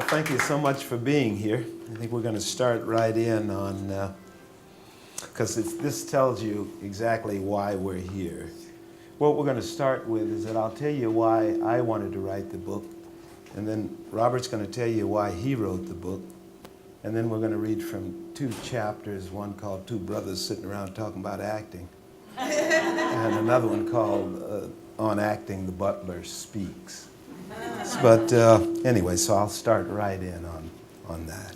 thank you so much for being here. I think we're going to start right in on, because this tells you exactly why we're here. What we're going to start with is that I'll tell you why I wanted to write the book, and then Robert's going to tell you why he wrote the book, and then we're going to read from 2 chapters, one called Two Brothers Sitting Around Talking About Acting, and another one called On Acting, the Butler Speaks. But anyway, so I'll start right in on that.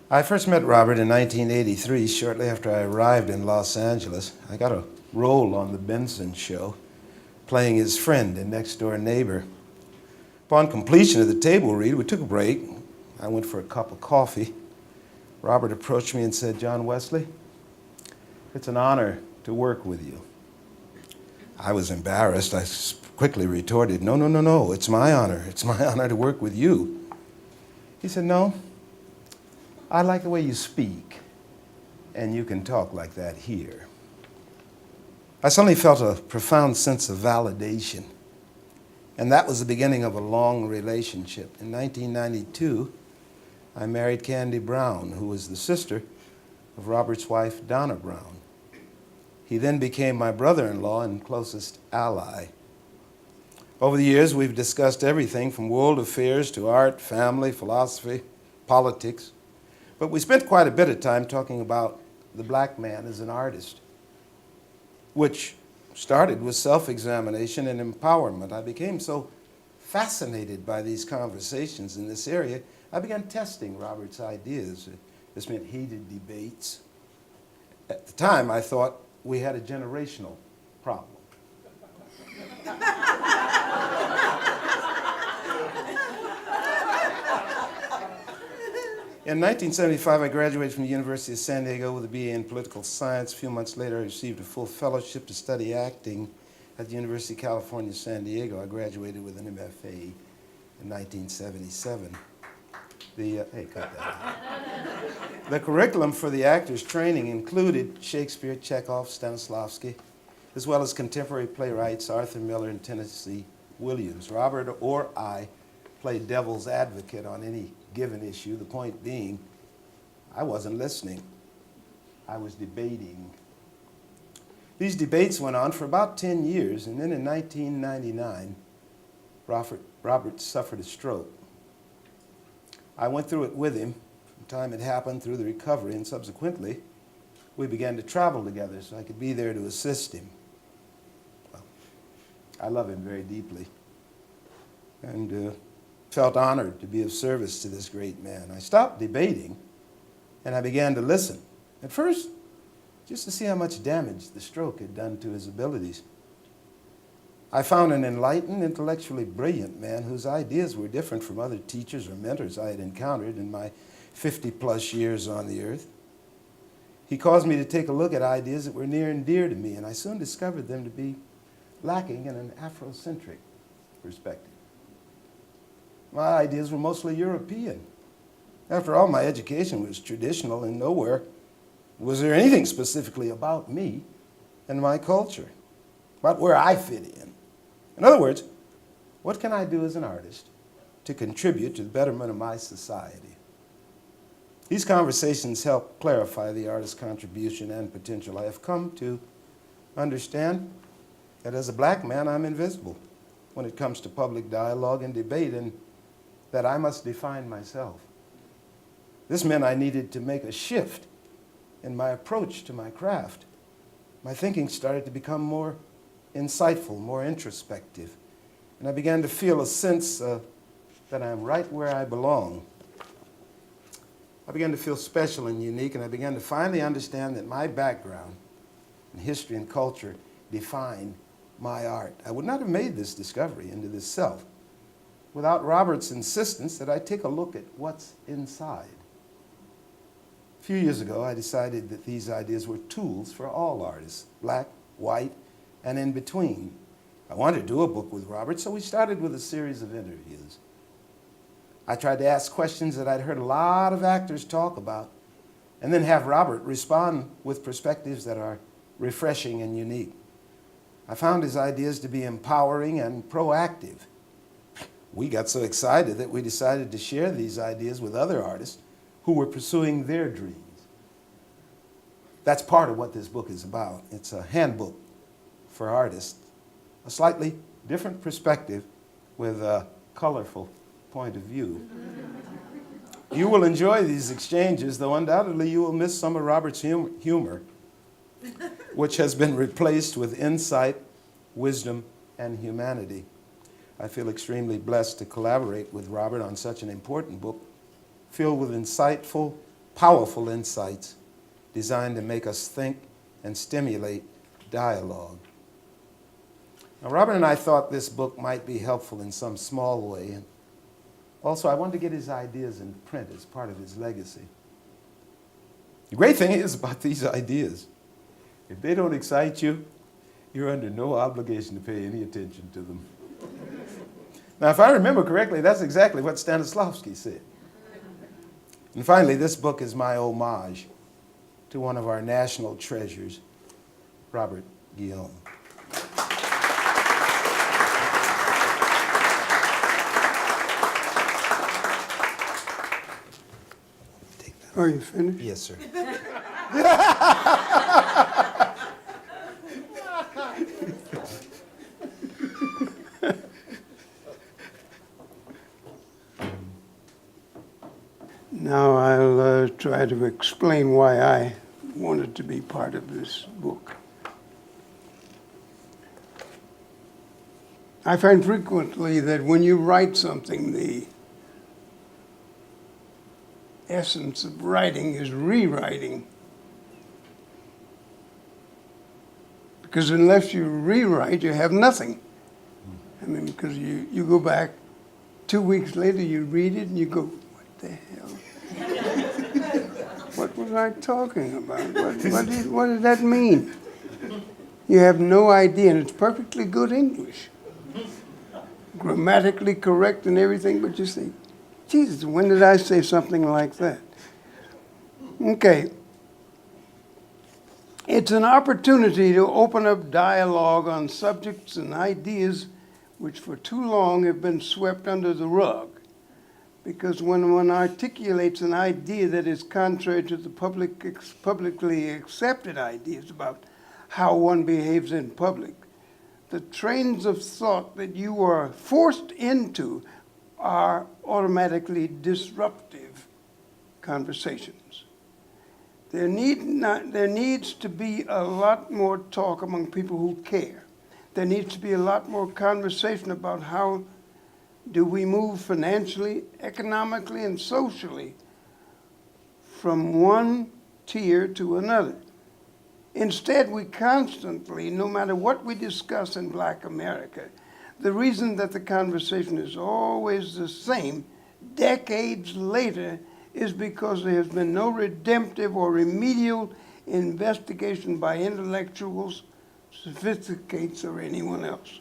I first met Robert in 1983, shortly after I arrived in Los Angeles. I got a role on the Benson Show, playing his friend and next-door neighbor. Upon completion of the table read, we took a break. I went for a cup of coffee. Robert approached me and said, "John Wesley, it's an honor to work with you." I was embarrassed. I quickly retorted, No, it's my honor. It's my honor to work with you." He said, "No, I like the way you speak, and you can talk like that here." I suddenly felt a profound sense of validation, and that was the beginning of a long relationship. In 1992, I married Candy Brown, who was the sister of Robert's wife, Donna Brown. He then became my brother-in-law and closest ally. Over the years, we've discussed everything from world affairs to art, family, philosophy, politics. But we spent quite a bit of time talking about the black man as an artist, which started with self-examination and empowerment. I became so fascinated by these conversations in this area, I began testing Robert's ideas. This meant heated debates. At the time, I thought we had a generational problem. In 1975, I graduated from the University of San Diego with a BA in political science. A few months later, I received a full fellowship to study acting at the University of California, San Diego. I graduated with an MFA in 1977. Hey, cut that out. The curriculum for the actors' training included Shakespeare, Chekhov, Stanislavski, as well as contemporary playwrights Arthur Miller and Tennessee Williams. Robert or I played devil's advocate on any given issue, the point being, I wasn't listening. I was debating. These debates went on for about 10 years, and then in 1999, Robert suffered a stroke. I went through it with him. From the time it happened through the recovery, and subsequently, we began to travel together so I could be there to assist him. Well, I love him very deeply, and felt honored to be of service to this great man. I stopped debating, and I began to listen. At first, just to see how much damage the stroke had done to his abilities. I found an enlightened, intellectually brilliant man whose ideas were different from other teachers or mentors I had encountered in my 50-plus years on the earth. He caused me to take a look at ideas that were near and dear to me, and I soon discovered them to be lacking in an Afrocentric perspective. My ideas were mostly European. After all, my education was traditional, and nowhere was there anything specifically about me and my culture, about where I fit in. In other words, what can I do as an artist to contribute to the betterment of my society? These conversations help clarify the artist's contribution and potential. I have come to understand that as a black man, I'm invisible when it comes to public dialogue and debate, and that I must define myself. This meant I needed to make a shift in my approach to my craft. My thinking started to become more insightful, more introspective, and I began to feel a sense that I'm right where I belong. I began to feel special and unique, and I began to finally understand that my background in history and culture define my art. I would not have made this discovery into this self without Robert's insistence that I take a look at what's inside. A few years ago, I decided that these ideas were tools for all artists, black, white, and in between. I wanted to do a book with Robert, so we started with a series of interviews. I tried to ask questions that I'd heard a lot of actors talk about, and then have Robert respond with perspectives that are refreshing and unique. I found his ideas to be empowering and proactive. we got so excited that we decided to share these ideas with other artists who were pursuing their dreams. That's part of what this book is about. It's a handbook for artists, a slightly different perspective with a colorful point of view. You will enjoy these exchanges, though undoubtedly you will miss some of Robert's humor, which has been replaced with insight, wisdom, and humanity. I feel extremely blessed to collaborate with Robert on such an important book filled with insightful, powerful insights designed to make us think and stimulate dialogue. Now, Robert and I thought this book might be helpful in some small way. And also, I wanted to get his ideas in print as part of his legacy. The great thing is about these ideas, if they don't excite you, you're under no obligation to pay any attention to them. Now, if I remember correctly, that's exactly what Stanislavski said. And finally, this book is my homage to one of our national treasures, Robert Guillaume. Are you finished? Yes, sir. Now I'll try to explain why I wanted to be part of this book. I find frequently that when you write something, the essence of writing is rewriting. Because unless you rewrite, you have nothing. I mean, because you go back 2 weeks later, you read it, and you go, what the hell? What was I talking about? What did that mean? You have no idea, and it's perfectly good English. Grammatically correct and everything, but you say, Jesus, when did I say something like that? Okay. It's an opportunity to open up dialogue on subjects and ideas which for too long have been swept under the rug. Because when one articulates an idea that is contrary to the publicly accepted ideas about how one behaves in public, the trains of thought that you are forced into are automatically disruptive conversations. There needs to be a lot more talk among people who care. There needs to be a lot more conversation about how do we move financially, economically, and socially from one tier to another. Instead, we constantly, no matter what we discuss in Black America, the reason that the conversation is always the same decades later is because there has been no redemptive or remedial investigation by intellectuals, sophisticates, or anyone else.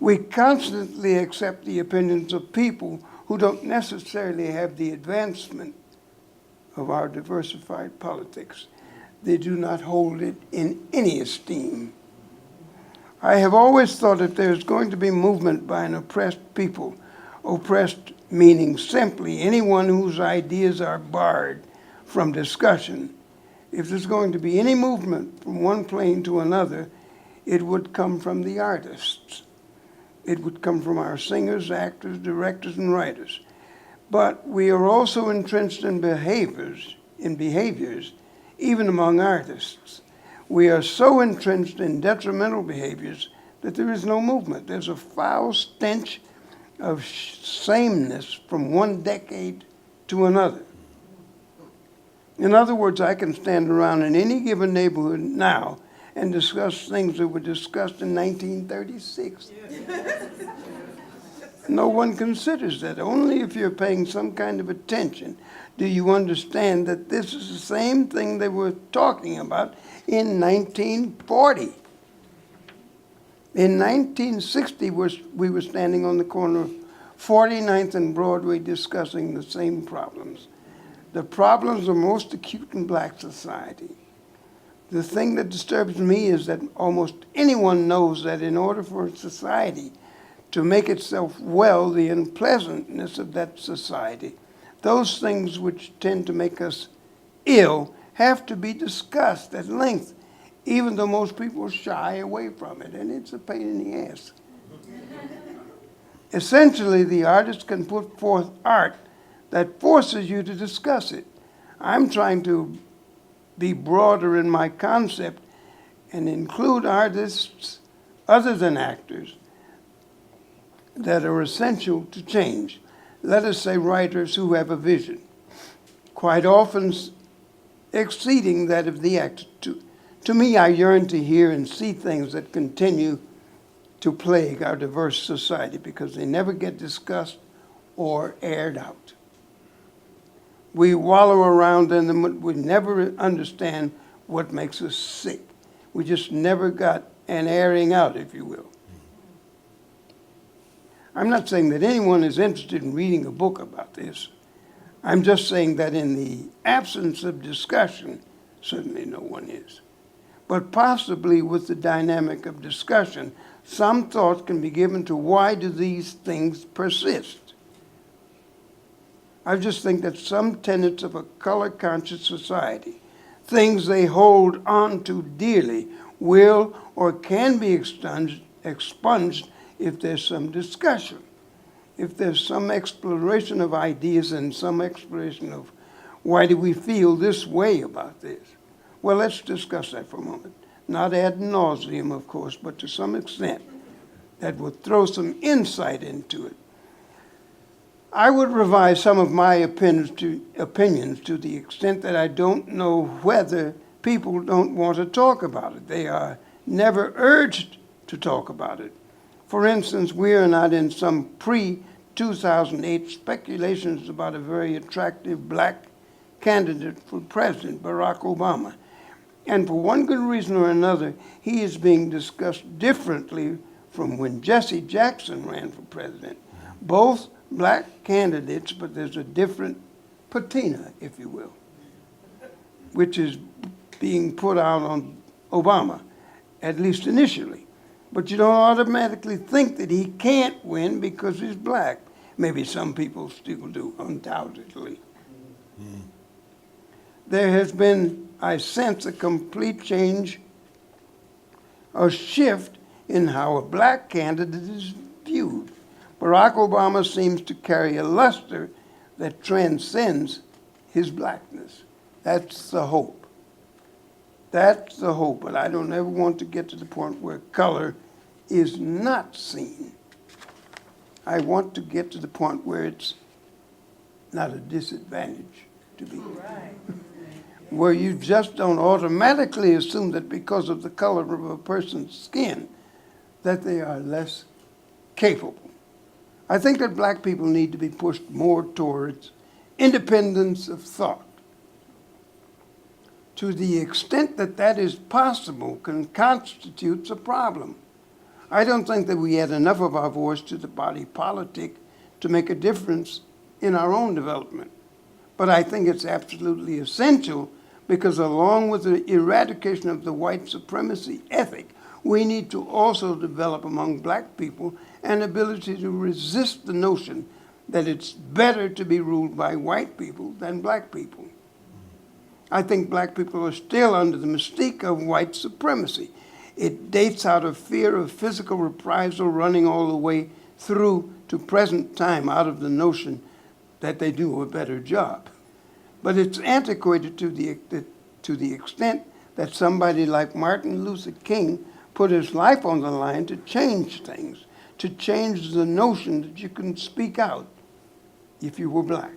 We constantly accept the opinions of people who don't necessarily have the advancement of our diversified politics. They do not hold it in any esteem. I have always thought if there's going to be movement by an oppressed people, oppressed meaning simply anyone whose ideas are barred from discussion, if there's going to be any movement from one plane to another, it would come from the artists. It would come from our singers, actors, directors, and writers. But we are also entrenched in behaviors, even among artists. We are so entrenched in detrimental behaviors that there is no movement. There's a foul stench of sameness from one decade to another. In other words, I can stand around in any given neighborhood now and discuss things that were discussed in 1936. No one considers that. Only if you're paying some kind of attention do you understand that this is the same thing they were talking about in 1940. In 1960, we were standing on the corner of 49th and Broadway discussing the same problems. The problems are most acute in Black society. The thing that disturbs me is that almost anyone knows that in order for society to make itself well the unpleasantness of that society. Those things which tend to make us ill have to be discussed at length, even though most people shy away from it, and it's a pain in the ass. Essentially, the artist can put forth art that forces you to discuss it. I'm trying to be broader in my concept and include artists other than actors that are essential to change. Let us say writers who have a vision, quite often exceeding that of the actor. To me, I yearn to hear and see things that continue to plague our diverse society because they never get discussed or aired out. We wallow around in them, we never understand what makes us sick. We just never got an airing out, if you will. I'm not saying that anyone is interested in reading a book about this. I'm just saying that in the absence of discussion, certainly no one is. But possibly with the dynamic of discussion, some thought can be given to why do these things persist. I just think that some tenets of a color-conscious society, things they hold on to dearly, will or can be expunged if there's some discussion, if there's some exploration of ideas and some exploration of why do we feel this way about this. Well, let's discuss that for a moment. Not ad nauseum, of course, but to some extent that would throw some insight into it. I would revise some of my opinions to the extent that I don't know whether people don't want to talk about it. They are never urged to talk about it. For instance, we are not in some pre-2008 speculations about a very attractive black candidate for president, Barack Obama. And for one good reason or another, he is being discussed differently from when Jesse Jackson ran for president. Both black candidates, but there's a different patina, if you will, which is being put out on Obama, at least initially. But you don't automatically think that he can't win because he's black. Maybe some people still do, undoubtedly. There has been, I sense, a complete change, a shift in how a black candidate is viewed. Barack Obama seems to carry a luster that transcends his blackness. That's the hope. That's the hope, but I don't ever want to get to the point where color is not seen. I want to get to the point where it's not a disadvantage to be. Right. Where you just don't automatically assume that because of the color of a person's skin that they are less capable. I think that black people need to be pushed more towards independence of thought. To the extent that that is possible constitutes a problem. I don't think that we add enough of our voice to the body politic to make a difference in our own development. But I think it's absolutely essential because along with the eradication of the white supremacy ethic, we need to also develop among black people an ability to resist the notion that it's better to be ruled by white people than black people. I think black people are still under the mystique of white supremacy. It dates out of fear of physical reprisal running all the way through to present time out of the notion that they do a better job. But it's antiquated to the extent that somebody like Martin Luther King put his life on the line to change things, to change the notion that you can speak out if you were black.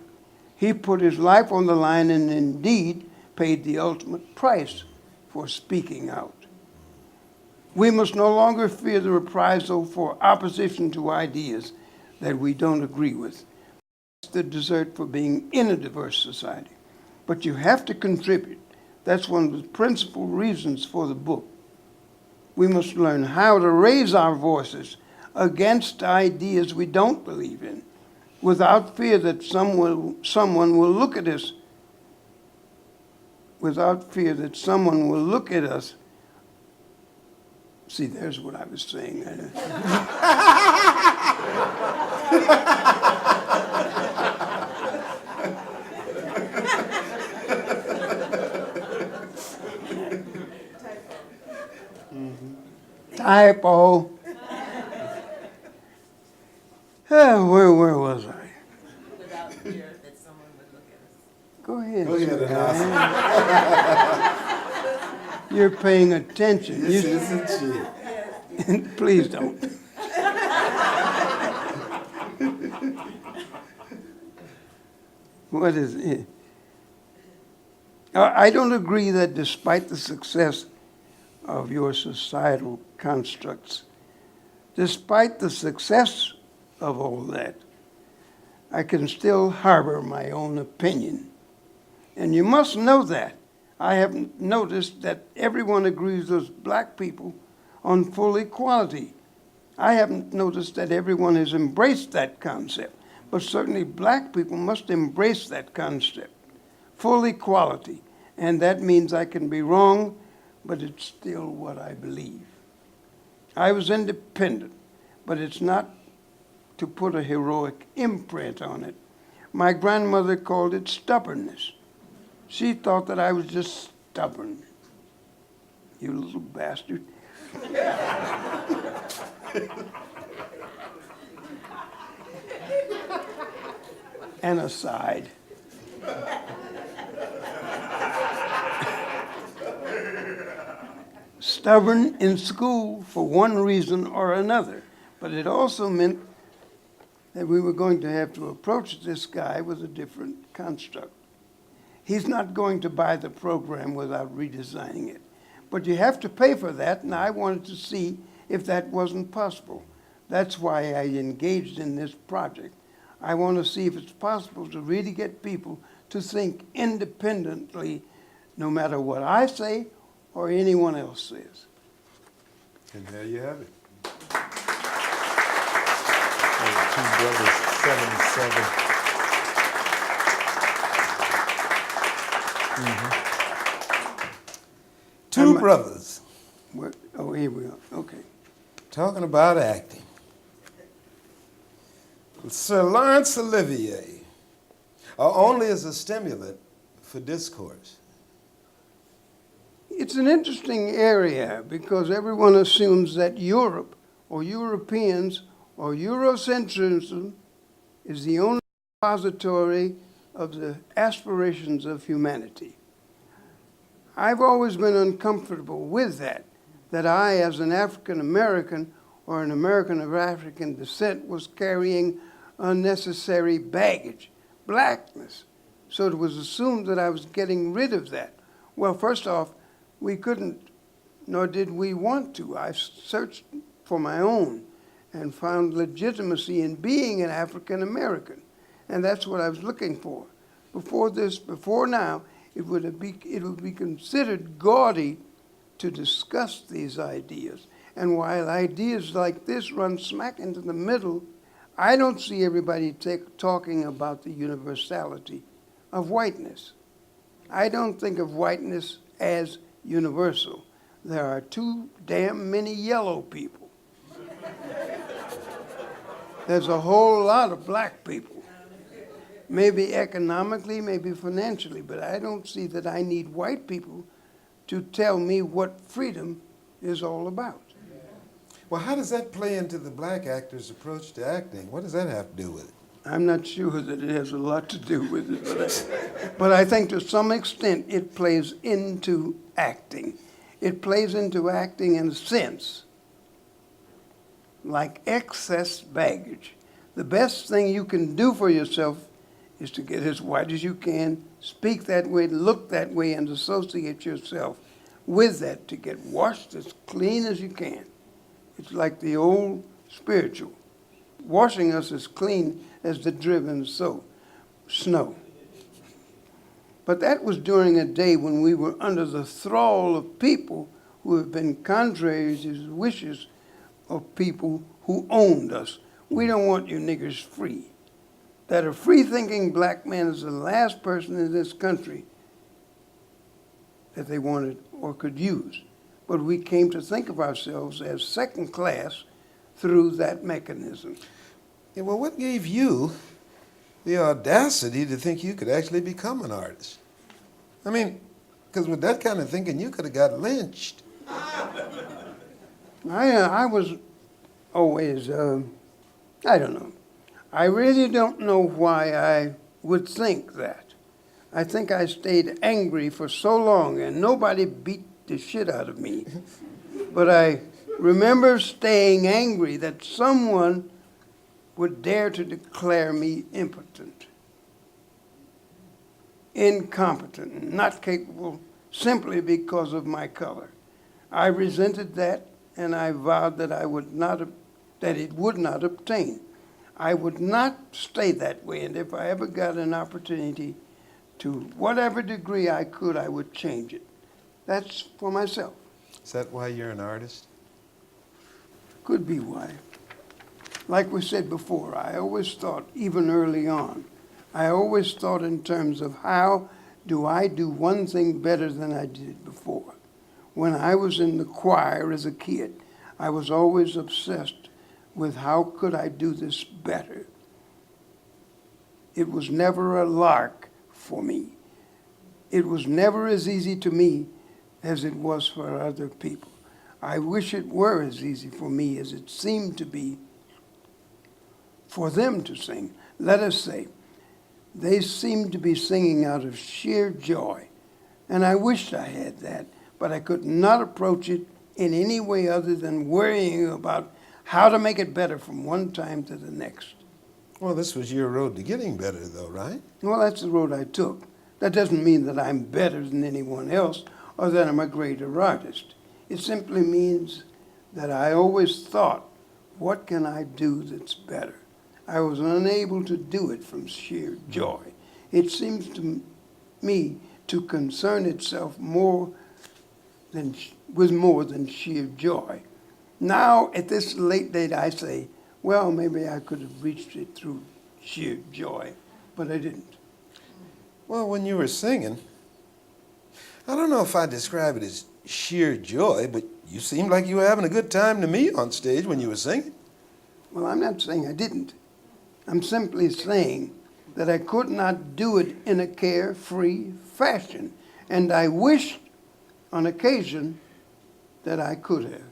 He put his life on the line and indeed paid the ultimate price for speaking out. We must no longer fear the reprisal for opposition to ideas that we don't agree with. That's the dessert for being in a diverse society. But you have to contribute. That's one of the principal reasons for the book. We must learn how to raise our voices against ideas we don't believe in, without fear that someone will look at us, See, there's what I was saying. Typo. Where was I? Without fear that someone would look at us. Go ahead. Go ahead, Announcer. You're paying attention. This isn't she. Please don't. What is it? I don't agree that despite the success of your societal constructs, despite the success of all that, I can still harbor my own opinion. And you must know that. I have noticed that everyone agrees with black people on full equality. I haven't noticed that everyone has embraced that concept, but certainly black people must embrace that concept, full equality. And that means I can be wrong, but it's still what I believe. I was independent, but it's not to put a heroic imprint on it. My grandmother called it stubbornness. She thought that I was just stubborn. You little bastard. And aside. Stubborn in school for one reason or another. But it also meant that we were going to have to approach this guy with a different construct. He's not going to buy the program without redesigning it. But you have to pay for that, and I wanted to see if that wasn't possible. That's why I engaged in this project. I want to see if it's possible to really get people to think independently, no matter what I say or anyone else says. And there you have it. Two brothers, 77. Two brothers What? Oh, here we are. Okay. talking about acting. Sir Laurence Olivier, only as a stimulant for discourse. It's an interesting area because everyone assumes that Europe or Europeans or Eurocentrism is the only repository of the aspirations of humanity. I've always been uncomfortable with that I, as an African American or an American of African descent, was carrying unnecessary baggage, blackness. So it was assumed that I was getting rid of that. Well, first off, we couldn't, nor did we want to. I searched for my own and found legitimacy in being an African American. And that's what I was looking for. Before now, it would be considered gaudy to discuss these ideas. And while ideas like this run smack into the middle, I don't see everybody talking about the universality of whiteness. I don't think of whiteness as universal. There are too damn many yellow people. There's a whole lot of black people. Maybe economically, maybe financially, but I don't see that I need white people to tell me what freedom is all about. Well, how does that play into the black actor's approach to acting? What does that have to do with it? I'm not sure that it has a lot to do with it, but I think to some extent it plays into acting. It plays into acting in a sense like excess baggage. The best thing you can do for yourself is to get as white as you can, speak that way, look that way, and associate yourself with that to get washed as clean as you can. It's like the old spiritual, washing us as clean as the driven snow. But that was during a day when we were under the thrall of people who have been contrary to the wishes of people who owned us. We don't want you niggers free. That a free-thinking black man is the last person in this country that they wanted or could use. but we came to think of ourselves as second class through that mechanism. Yeah, well, what gave you the audacity to think you could actually become an artist? I mean, because with that kind of thinking, you could have got lynched. I was always, I don't know. I really don't know why I would think that. I think I stayed angry for so long and nobody beat the shit out of me. But I remember staying angry that someone would dare to declare me impotent, incompetent, not capable simply because of my color. I resented that and I vowed that I would not, that it would not obtain. I would not stay that way, and if I ever got an opportunity to whatever degree I could, I would change it. That's for myself. Is that why you're an artist? Could be why. Like we said before, I always thought, even early on, I always thought in terms of how do I do one thing better than I did before. When I was in the choir as a kid, I was always obsessed with how could I do this better. It was never a lark for me. It was never as easy to me as it was for other people. I wish it were as easy for me as it seemed to be for them to sing. Let us say, they seemed to be singing out of sheer joy. And I wished I had that, but I could not approach it in any way other than worrying about how to make it better from one time to the next. Well, this was your road to getting better, though, right? Well, that's the road I took. That doesn't mean that I'm better than anyone else or that I'm a greater artist. It simply means that I always thought, what can I do that's better? I was unable to do it from sheer joy. It seems to me to concern itself with more than sheer joy. Now, at this late date, I say, well, maybe I could have reached it through sheer joy, but I didn't. Well, when you were singing, I don't know if I'd describe it as sheer joy, but you seemed like you were having a good time to me on stage when you were singing. Well, I'm not saying I didn't. I'm simply saying that I could not do it in a carefree fashion, and I wish on occasion that I could have.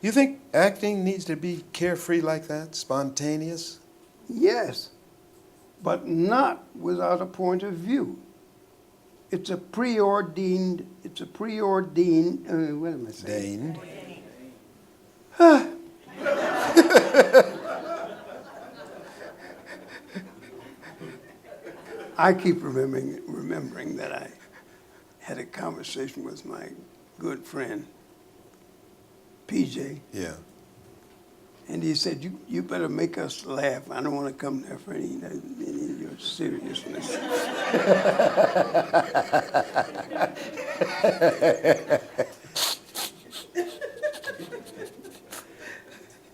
You think acting needs to be carefree like that, spontaneous? Yes, but not without a point of view. It's a preordained, what am I saying? Deigned. I keep remembering that I had a conversation with my good friend, PJ. Yeah. And he said, you better make us laugh. I don't want to come there for any of your seriousness.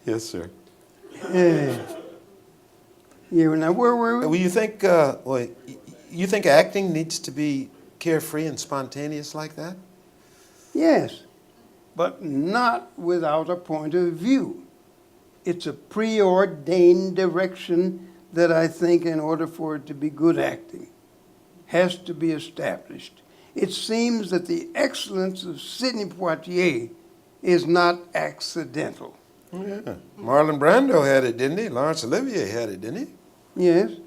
Yes, sir. Yeah, now where were we? Well, you think acting needs to be carefree and spontaneous like that? Yes, but not without a point of view. It's a preordained direction that I think in order for it to be good acting has to be established. It seems that the excellence of Sidney Poitier is not accidental. Yeah. Marlon Brando had it, didn't he? Laurence Olivier had it, didn't he? Yes,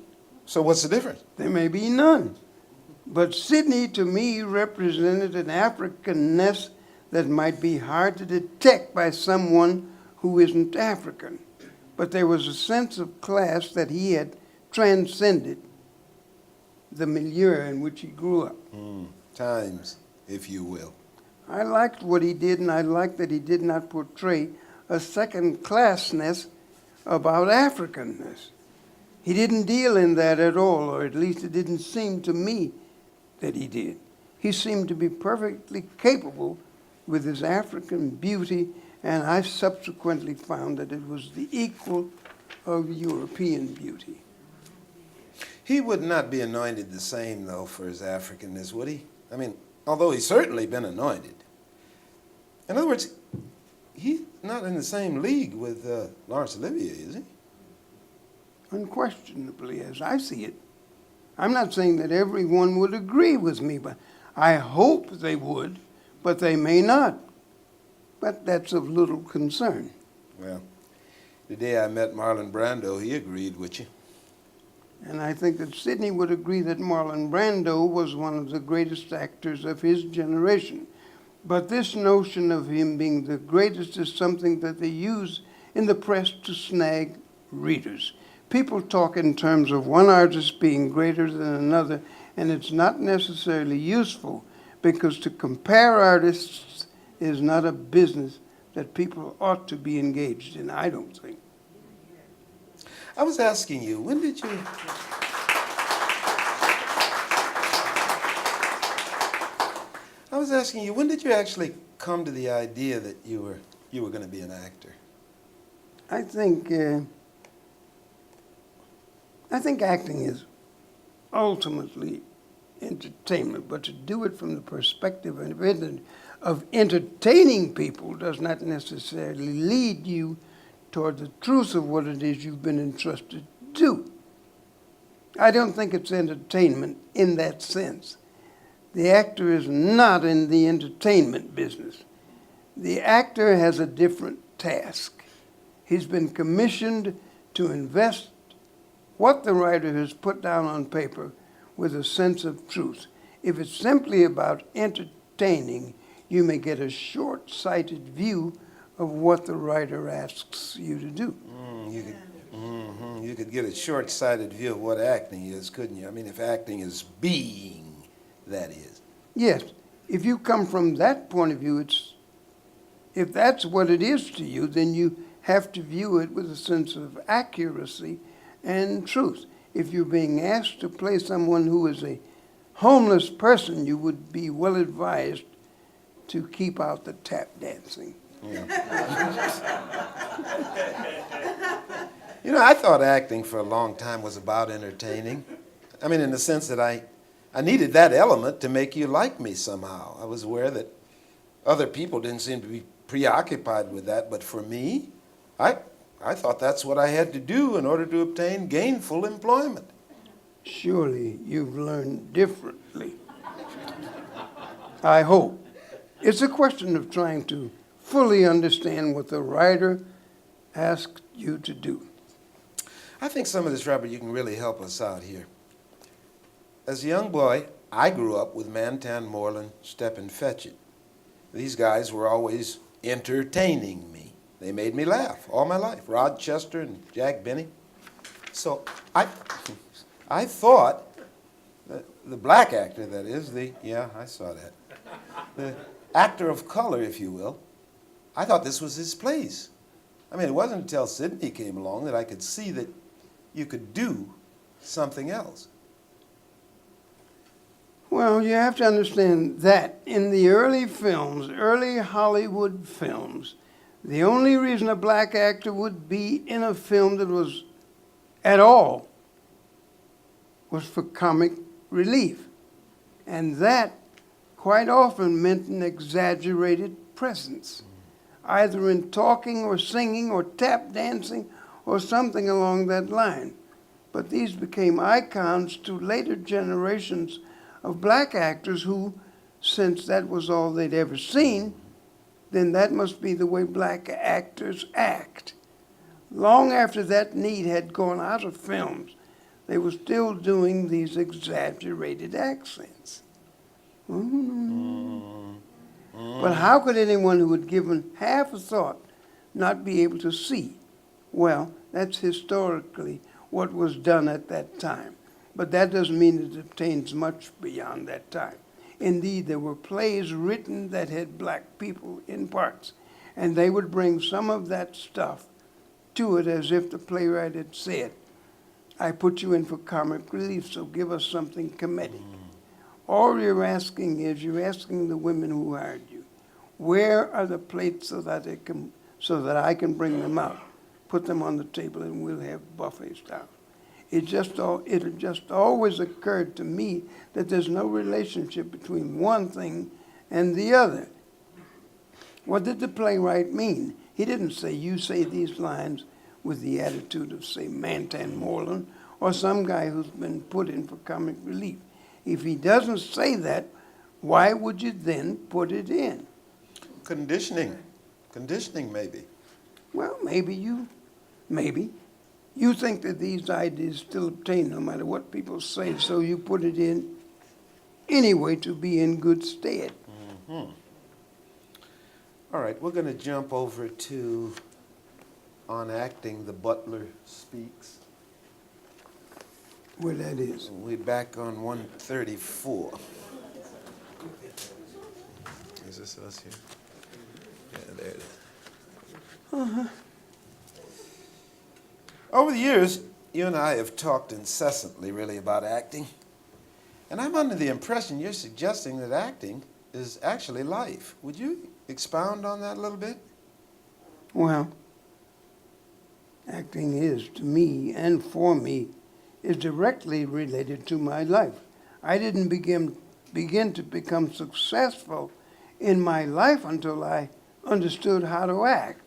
So what's the difference? there may be none. But Sidney, to me, represented an Africanness that might be hard to detect by someone who isn't African. But there was a sense of class that he had transcended the milieu in which he grew up. Times, if you will. I liked what he did, and I liked that he did not portray a second-classness about Africanness. He didn't deal in that at all, or at least it didn't seem to me that he did. He seemed to be perfectly capable with his African beauty, and I subsequently found that it was the equal of European beauty. He would not be anointed the same, though, for his Africanness, would he? I mean, although he's certainly been anointed. In other words, he's not in the same league with Laurence Olivier, is he? Unquestionably, as I see it. I'm not saying that everyone would agree with me, but I hope they would, but they may not. But that's of little concern. Well, the day I met Marlon Brando, he agreed with you. And I think that Sidney would agree that Marlon Brando was one of the greatest actors of his generation. But this notion of him being the greatest is something that they use in the press to snag readers. People talk in terms of one artist being greater than another, and it's not necessarily useful because to compare artists is not a business that people ought to be engaged in, I don't think. I was asking you, when did you... I was asking you, when did you actually come to the idea that you were going to be an actor? I think acting is ultimately entertainment, but to do it from the perspective of entertaining people does not necessarily lead you toward the truth of what it is you've been entrusted to do. I don't think it's entertainment in that sense. The actor is not in the entertainment business. The actor has a different task. He's been commissioned to invest what the writer has put down on paper with a sense of truth. If it's simply about entertaining, you may get a short-sighted view of what the writer asks you to do. You could get a short-sighted view of what acting is, couldn't you? I mean, if acting is being, that is. Yes, if you come from that point of view, if that's what it is to you, then you have to view it with a sense of accuracy and truth. If you're being asked to play someone who is a homeless person, you would be well advised to keep out the tap dancing. Yeah. You know, I thought acting for a long time was about entertaining. I mean, in the sense that I needed that element to make you like me somehow. I was aware that other people didn't seem to be preoccupied with that, but for me, I thought that's what I had to do in order to obtain gainful employment. Surely you've learned differently. I hope. It's a question of trying to fully understand what the writer asked you to do. I think some of this, Robert, you can really help us out here. As a young boy, I grew up with Mantan, Moreland, Step and Fetch It. These guys were always entertaining me. They made me laugh all my life. Rod Chester and Jack Benny. So I thought that the black actor, that is, I saw that. The actor of color, if you will, I thought this was his place. I mean, it wasn't until Sidney came along that I could see that you could do something else. Well, you have to understand that in the early films, early Hollywood films, the only reason a black actor would be in a film that was at all was for comic relief. And that quite often meant an exaggerated presence, either in talking or singing or tap dancing or something along that line. But these became icons to later generations of black actors who, since that was all they'd ever seen, then that must be the way black actors act. Long after that need had gone out of films, they were still doing these exaggerated accents. But how could anyone who had given half a thought not be able to see? Well, that's historically what was done at that time. But that doesn't mean it obtains much beyond that time. Indeed, there were plays written that had black people in parts, and they would bring some of that stuff to it as if the playwright had said, I put you in for comic relief, so give us something comedic. All you're asking the women who hired you, where are the plates so that I can bring them out, put them on the table, and we'll have buffet style. It just always occurred to me that there's no relationship between one thing and the other. What did the playwright mean? He didn't say, you say these lines with the attitude of, say, Mantan Moreland or some guy who's been put in for comic relief. If he doesn't say that, why would you then put it in? Conditioning. Conditioning, maybe. Well, maybe. You think that these ideas still obtain no matter what people say, so you put it in anyway to be in good stead. Mm-hmm. All right, we're going to jump over to On Acting, The Butler Speaks. Where that is. We're back on 134. Is this us here? Yeah, there it is. Over the years, you and I have talked incessantly, really, about acting. And I'm under the impression you're suggesting that acting is actually life. Would you expound on that a little bit? Well, acting is, to me and for me, is directly related to my life. I didn't begin to become successful in my life until I understood how to act.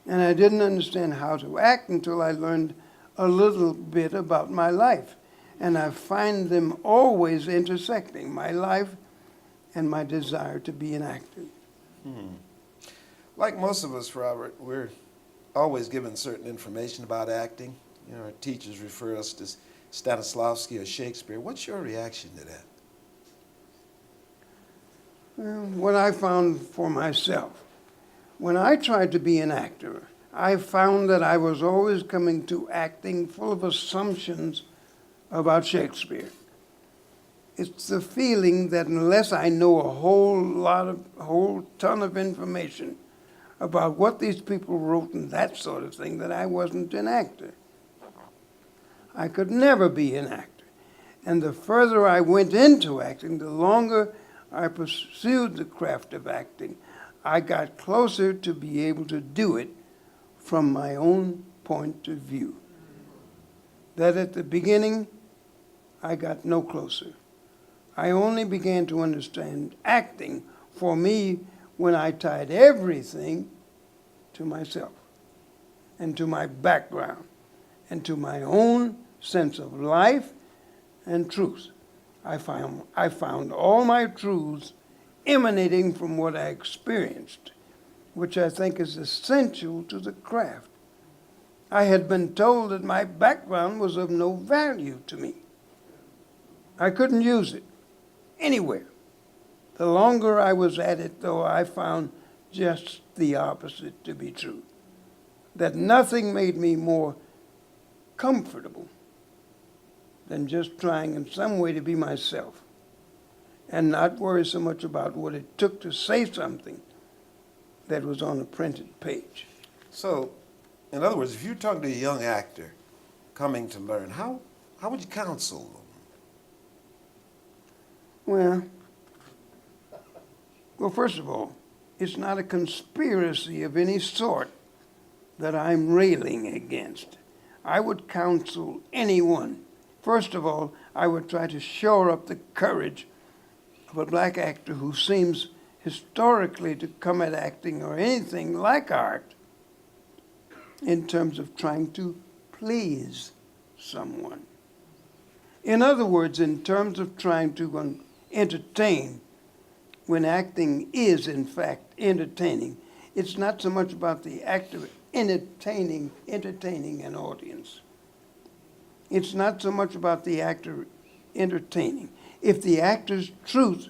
And I didn't understand how to act until I learned a little bit about my life. And I find them always intersecting, my life and my desire to be an actor. Like most of us, Robert, we're always given certain information about acting. You know, our teachers refer us to Stanislavski or Shakespeare. What's your reaction to that? Well, what I found for myself, when I tried to be an actor, I found that I was always coming to acting full of assumptions about Shakespeare. It's the feeling that unless I know a whole ton of information about what these people wrote and that sort of thing, that I wasn't an actor. I could never be an actor. And the further I went into acting, the longer I pursued the craft of acting, I got closer to be able to do it from my own point of view. That at the beginning, I got no closer. I only began to understand acting for me when I tied everything to myself and to my background and to my own sense of life and truth. I found all my truths emanating from what I experienced, which I think is essential to the craft. I had been told that my background was of no value to me. I couldn't use it anywhere. The longer I was at it, though, I found just the opposite to be true. That nothing made me more comfortable than just trying in some way to be myself and not worry so much about what it took to say something that was on a printed page. So, in other words, if you're talking to a young actor coming to learn, how would you counsel them? Well, first of all, it's not a conspiracy of any sort that I'm railing against. I would counsel anyone. First of all, I would try to shore up the courage of a black actor who seems historically to come at acting or anything like art in terms of trying to please someone. In other words, in terms of trying to entertain, when acting is in fact entertaining, it's not so much about the actor entertaining an audience. It's not so much about the actor entertaining. If the actor's truth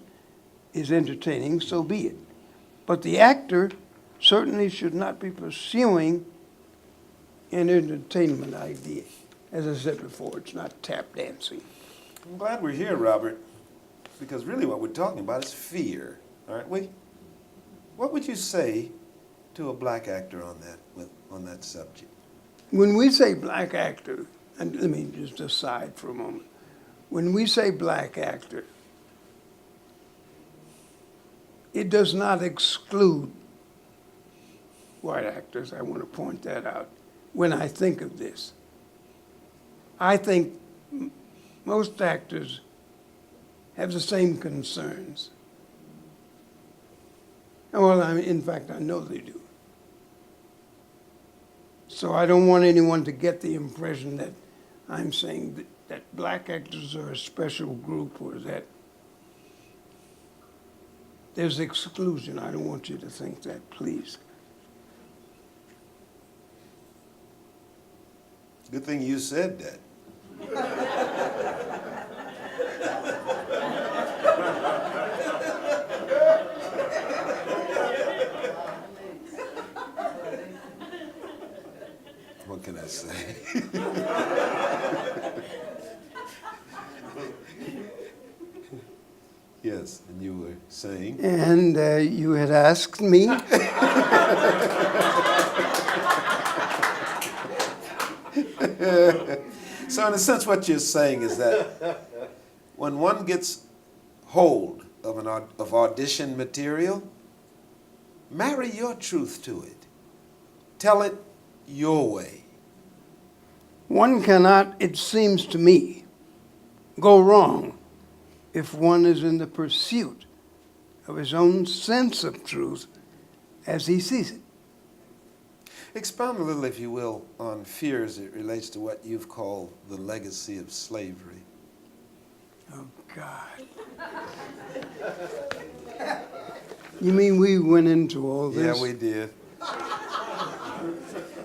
is entertaining, so be it. But the actor certainly should not be pursuing an entertainment idea. As I said before, it's not tap dancing. I'm glad we're here, Robert, because really what we're talking about is fear, aren't we? What would you say to a black actor on that subject? When we say black actor, and let me just aside for a moment. When we say black actor, it does not exclude white actors. I want to point that out when I think of this. I think most actors have the same concerns. Well, in fact, I know they do. So I don't want anyone to get the impression that I'm saying that black actors are a special group or that there's exclusion. I don't want you to think that, please. Good thing you said that. What can I say? Yes, and you were saying? And you had asked me. So in a sense, what you're saying is that when one gets hold of audition material, marry your truth to it. Tell it your way. One cannot, it seems to me, go wrong if one is in the pursuit of his own sense of truth as he sees it. Expound a little, if you will, on fear as it relates to what you've called the legacy of slavery. Oh, God. You mean we went into all this? Yeah, we did.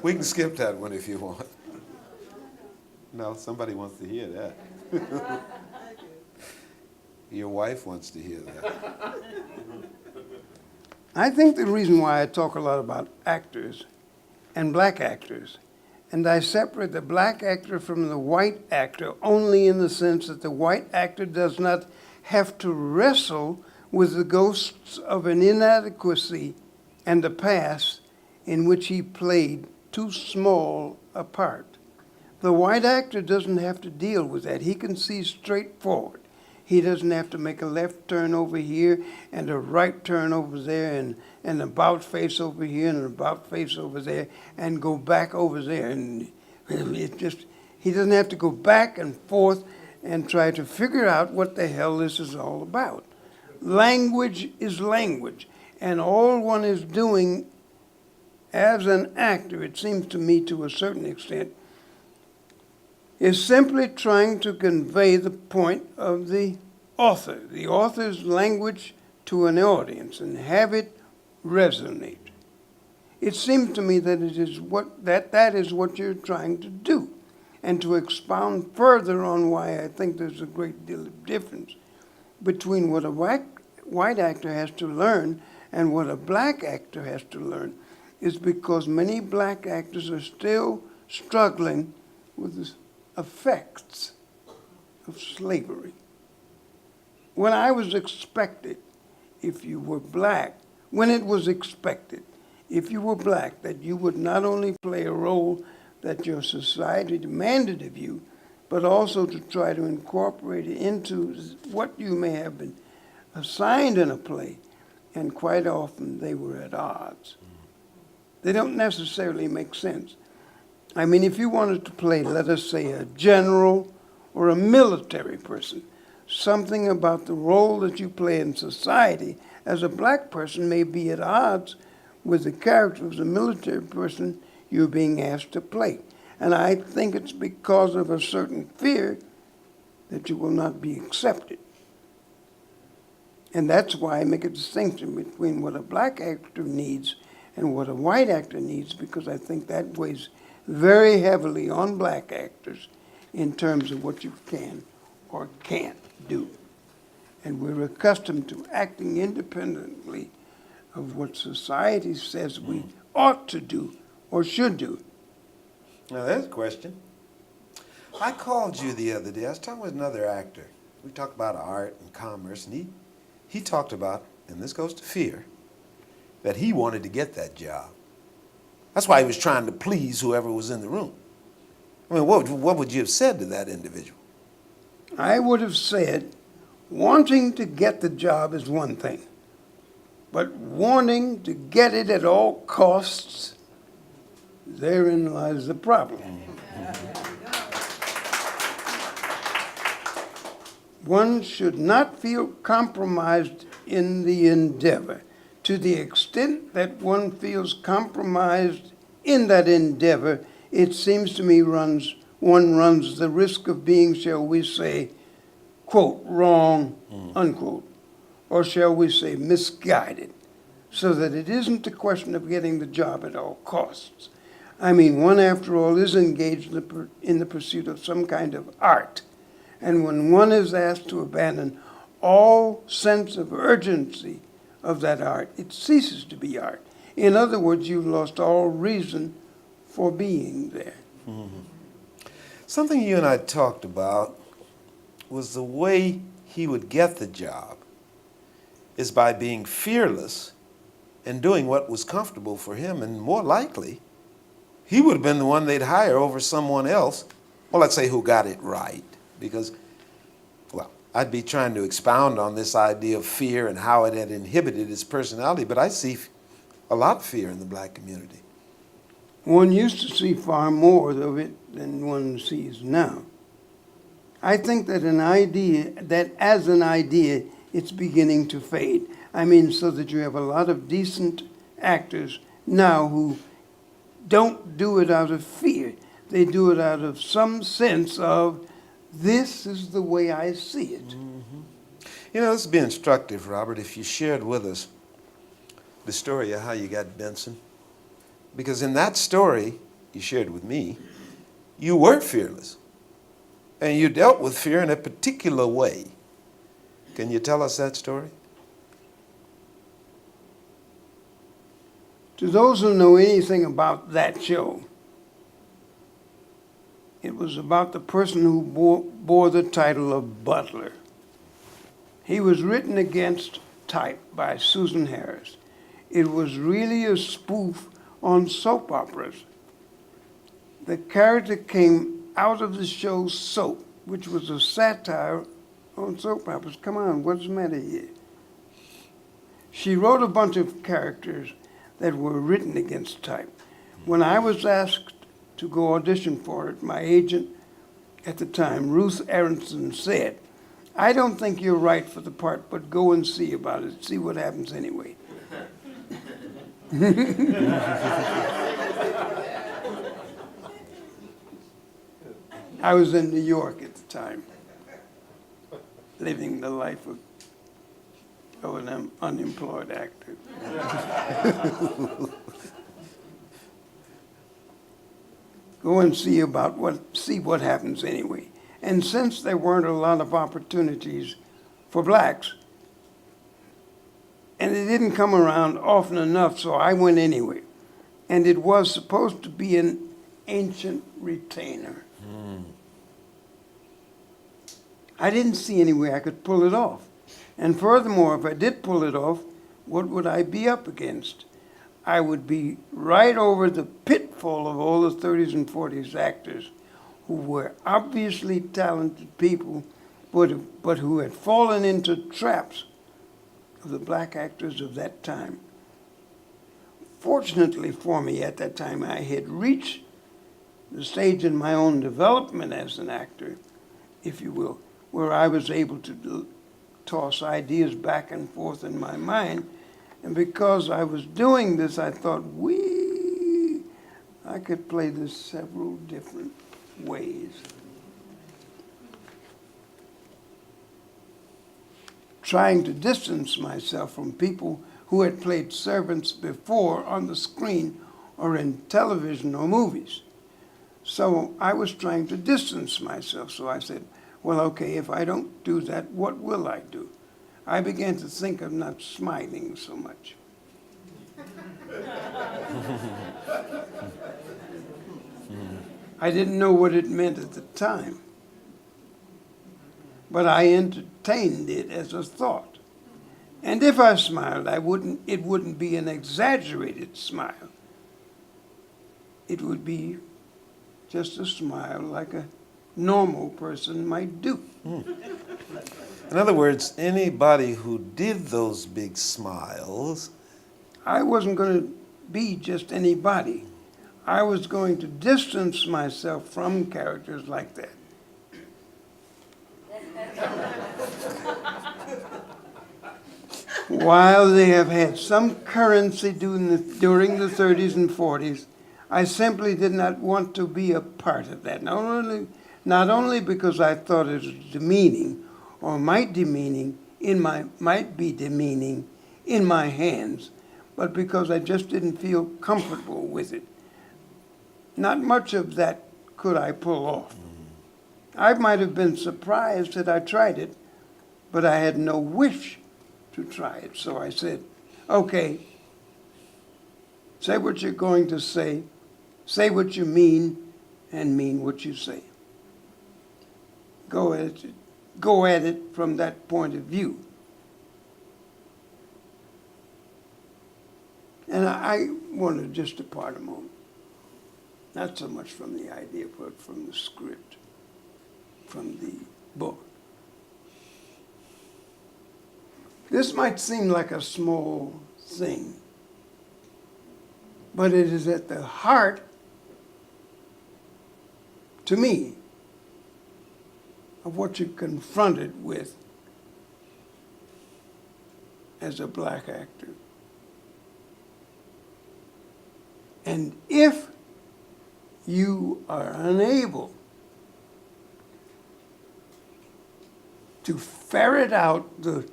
We can skip that one if you want. No, somebody wants to hear that. Your wife wants to hear that. I think the reason why I talk a lot about actors and black actors, and I separate the black actor from the white actor only in the sense that the white actor does not have to wrestle with the ghosts of an inadequacy and a past in which he played too small a part. The white actor doesn't have to deal with that. He can see straight forward. He doesn't have to make a left turn over here and a right turn over there and an about face over here and an about face over there and go back over there. And he doesn't have to go back and forth and try to figure out what the hell this is all about. Language is language. And all one is doing as an actor, it seems to me to a certain extent, is simply trying to convey the point of the author's language to an audience and have it resonate. It seems to me that that is what you're trying to do. And to expound further on why I think there's a great deal of difference between what a white actor has to learn and what a black actor has to learn is because many black actors are still struggling with the effects of slavery. When I was expected, if you were black, when it was expected, if you were black, that you would not only play a role that your society demanded of you, but also to try to incorporate it into what you may have been assigned in a play, and quite often they were at odds. They don't necessarily make sense. I mean, if you wanted to play, let us say, a general or a military person, something about the role that you play in society as a black person may be at odds with the character of the military person you're being asked to play. And I think it's because of a certain fear that you will not be accepted. And that's why I make a distinction between what a black actor needs and what a white actor needs, because I think that weighs very heavily on black actors in terms of what you can or can't do. And we're accustomed to acting independently of what society says we ought to do or should do. Now, there's a question. I called you the other day. I was talking with another actor. We talked about art and commerce, and he talked about, and this goes to fear, that he wanted to get that job. That's why he was trying to please whoever was in the room. I mean, what would you have said to that individual? I would have said, wanting to get the job is one thing, but wanting to get it at all costs, therein lies the problem. One should not feel compromised in the endeavor To the extent that one feels compromised in that endeavor, it seems to me one runs the risk of being, shall we say, quote, wrong, unquote, or shall we say misguided, so that it isn't a question of getting the job at all costs. I mean, one, after all, is engaged in the pursuit of some kind of art. And when one is asked to abandon all sense of urgency of that art, it ceases to be art. In other words, you've lost all reason for being there. Mm-hmm. Something you and I talked about was the way he would get the job is by being fearless and doing what was comfortable for him, and more likely, he would have been the one they'd hire over someone else, well, let's say who got it right, because, well, I'd be trying to expound on this idea of fear and how it had inhibited his personality, but I see a lot of fear in the black community. One used to see far more of it than one sees now. I think that as an idea, it's beginning to fade. I mean, so that you have a lot of decent actors now who don't do it out of fear. They do it out of some sense of, this is the way I see it. Mm-hmm. You know, this would be instructive, Robert, if you shared with us the story of how you got Benson. Because in that story you shared with me, you were fearless. And you dealt with fear in a particular way. Can you tell us that story? To those who know anything about that show, it was about the person who bore the title of Butler. He was written against type by Susan Harris. It was really a spoof on soap operas. The character came out of the show Soap, which was a satire on soap operas. Come on, what's the matter here? She wrote a bunch of characters that were written against type. When I was asked to go audition for it, my agent at the time, Ruth Aronson, said, "I don't think you're right for the part, but go and see about it. See what happens anyway." I was in New York at the time, living the life of an unemployed actor. Go and see what happens anyway. And since there weren't a lot of opportunities for blacks, and it didn't come around often enough, so I went anyway. And it was supposed to be an ancient retainer. I didn't see any way I could pull it off. And furthermore, if I did pull it off, what would I be up against? I would be right over the pitfall of all the 30s and 40s actors who were obviously talented people, but who had fallen into traps of the black actors of that time. Fortunately for me, at that time, I had reached the stage in my own development as an actor, if you will, where I was able to toss ideas back and forth in my mind. And because I was doing this, I thought, I could play this several different ways. Trying to distance myself from people who had played servants before on the screen or in television or movies. So I was trying to distance myself. So I said, well, okay, if I don't do that, what will I do? I began to think of not smiling so much. I didn't know what it meant at the time, but I entertained it as a thought. And if I smiled, it wouldn't be an exaggerated smile. It would be just a smile like a normal person might do. In other words, anybody who did those big smiles... I wasn't going to be just anybody. I was going to distance myself from characters like that. while they have had some currency during the 30s and 40s, I simply did not want to be a part of that. Not only because I thought it was demeaning, or might be demeaning in my hands, but because I just didn't feel comfortable with it. Not much of that could I pull off. I might have been surprised that I tried it, but I had no wish to try it. So I said, okay, say what you're going to say what you mean, and mean what you say. Go at it from that point of view. And I want to just depart a moment. Not so much from the idea, but from the script, from the book. This might seem like a small thing, but it is at the heart, to me, of what you're confronted with as a black actor. And if you are unable to ferret out the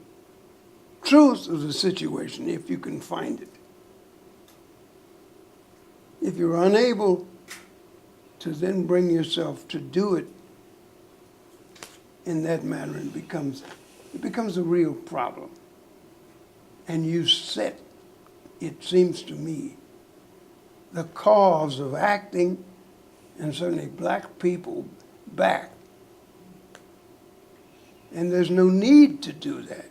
truth of the situation, if you can find it, if you're unable to then bring yourself to do it in that manner, it becomes a real problem. And you set, it seems to me, the cause of acting, and certainly black people, back. And there's no need to do that.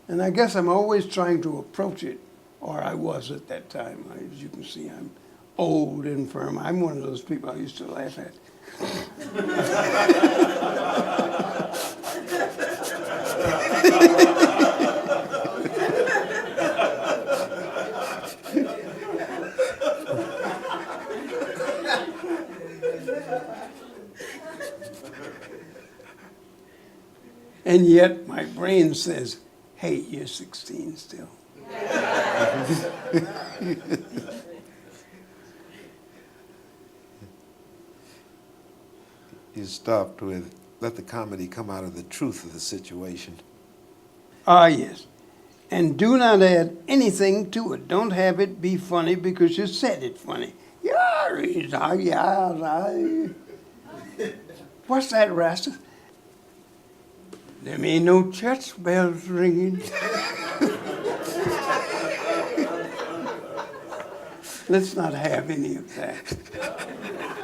And I guess I'm always trying to approach it, or I was at that time. As you can see, I'm old and firm. I'm one of those people I used to laugh at. And yet my brain says, hey, you're 16 still. You stopped with, let the comedy come out of the truth of the situation. Ah, yes. And do not add anything to it. Don't have it be funny because you said it funny. What's that, Rasta? There ain't no church bells ringing. Let's not have any of that.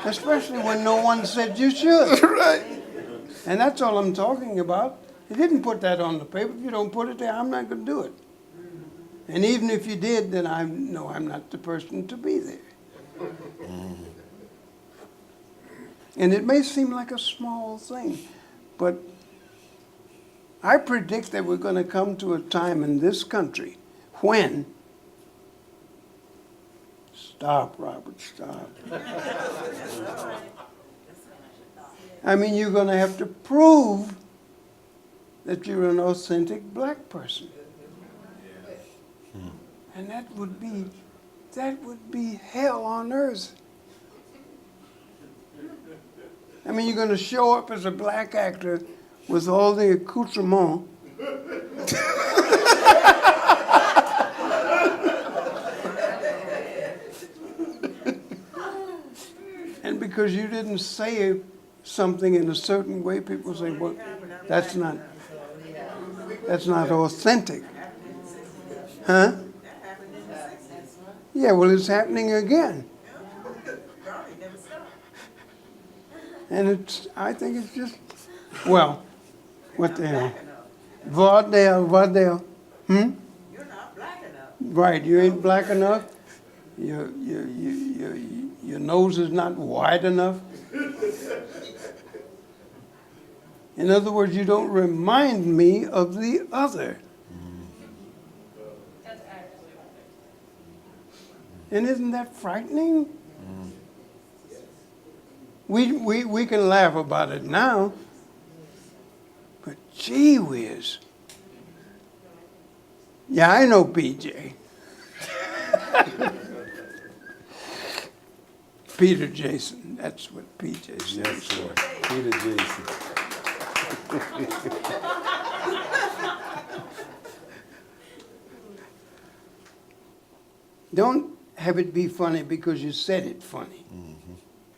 Especially when no one said you should. Right. And that's all I'm talking about. You didn't put that on the paper. If you don't put it there, I'm not going to do it. And even if you did, then I know I'm not the person to be there. And it may seem like a small thing, but I predict that we're going to come to a time in this country when, stop, Robert, stop. I mean, you're going to have to prove that you're an authentic black person. And that would be hell on earth. I mean, you're going to show up as a black actor with all the accoutrements. And because you didn't say something in a certain way, people say, well, that's not authentic. Huh? Yeah, well, it's happening again. And I think it's just, well, what the hell? Vaudeville. You're not black enough. Right, you ain't black enough. Your nose is not wide enough. In other words, you don't remind me of the other. And isn't that frightening? We can laugh about it now, but Gee whiz. Yeah, I know PJ. Peter Jason, that's what PJ stands Yes, for. sir. Peter Jason. Don't have it be funny because you said it funny.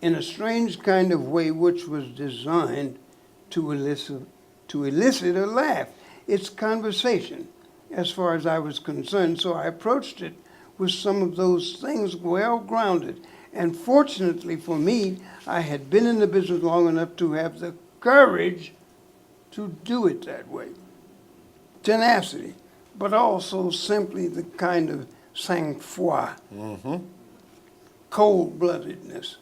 In a strange kind of way which was designed to elicit a laugh. It's conversation, as far as I was concerned, so I approached it with some of those things well grounded. And fortunately for me, I had been in the business long enough to have the courage to do it that way. Tenacity, but also simply the kind of sang-froid, cold-bloodedness.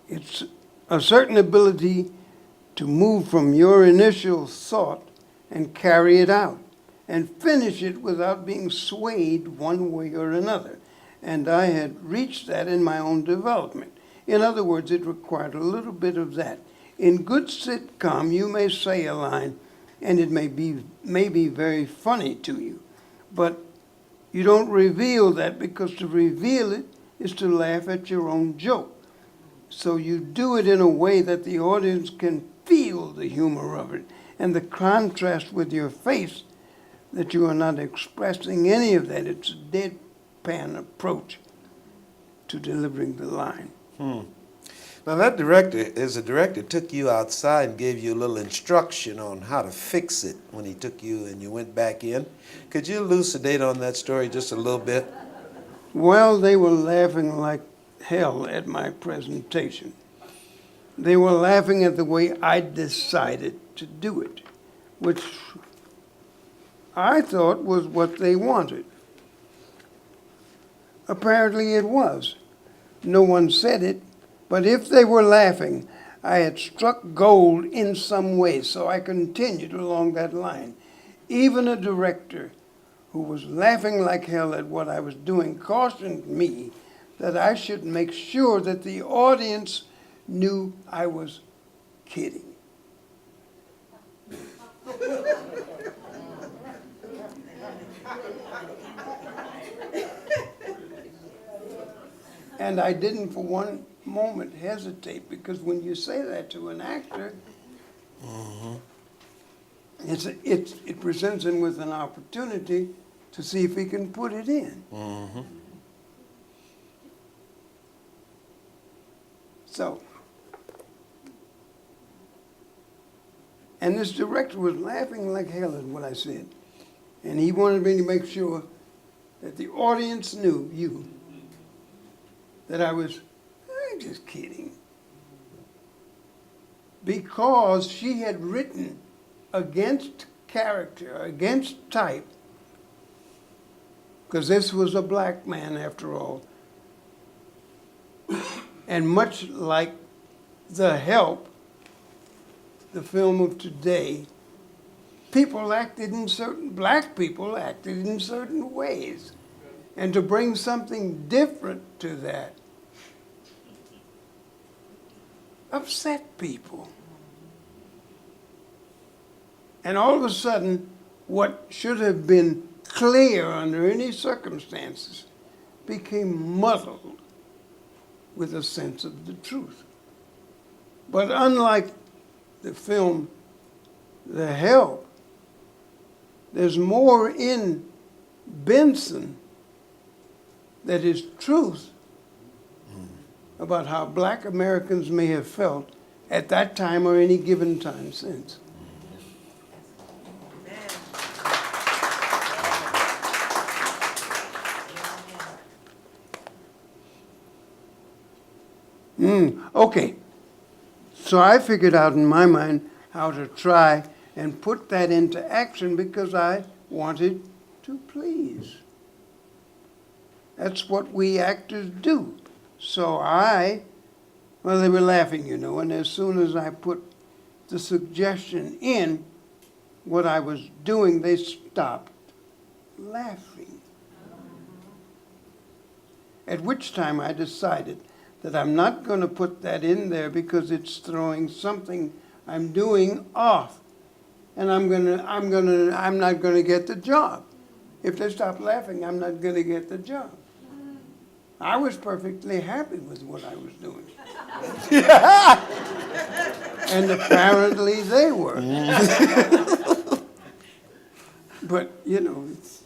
It's a certain ability to move from your initial thought and carry it out and finish it without being swayed one way or another. And I had reached that in my own development. In other words, it required a little bit of that. In good sitcom, you may say a line, and it may be very funny to you, but you don't reveal that, because to reveal it is to laugh at your own joke. So you do it in a way that the audience can feel the humor of it, and the contrast with your face, that you are not expressing any of that. It's a deadpan approach to delivering the line. Now that director took you outside and gave you a little instruction on how to fix it when he took you and you went back in. Could you elucidate on that story just a little bit? Well, they were laughing like hell at my presentation. They were laughing at the way I decided to do it, which I thought was what they wanted. Apparently it was. No one said it, but if they were laughing, I had struck gold in some way, so I continued along that line. Even a director who was laughing like hell at what I was doing cautioned me that I should make sure that the audience knew I was kidding. And I didn't for one moment hesitate, because when you say that to an actor, it presents him with an opportunity to see if he can put it in. So, and this director was laughing like hell at what I said. And he wanted me to make sure that the audience knew, that I'm just kidding. Because she had written against character, against type, because this was a black man after all. And much like The Help, the film of today, black people acted in certain ways. And to bring something different to that upset people. And all of a sudden, what should have been clear under any circumstances became muddled with a sense of the truth. But unlike the film The Help, there's more in Benson that is truth about how black Americans may have felt at that time or any given time since. Okay, so I figured out in my mind how to try and put that into action because I wanted to please. That's what we actors do. So well, they were laughing, and as soon as I put the suggestion in what I was doing, they stopped laughing. At which time I decided that I'm not going to put that in there because it's throwing something I'm doing off. and I'm not gonna get the job. If they stop laughing, I'm not gonna get the job. I was perfectly happy with what I was doing. And apparently they were. But, you know, it's,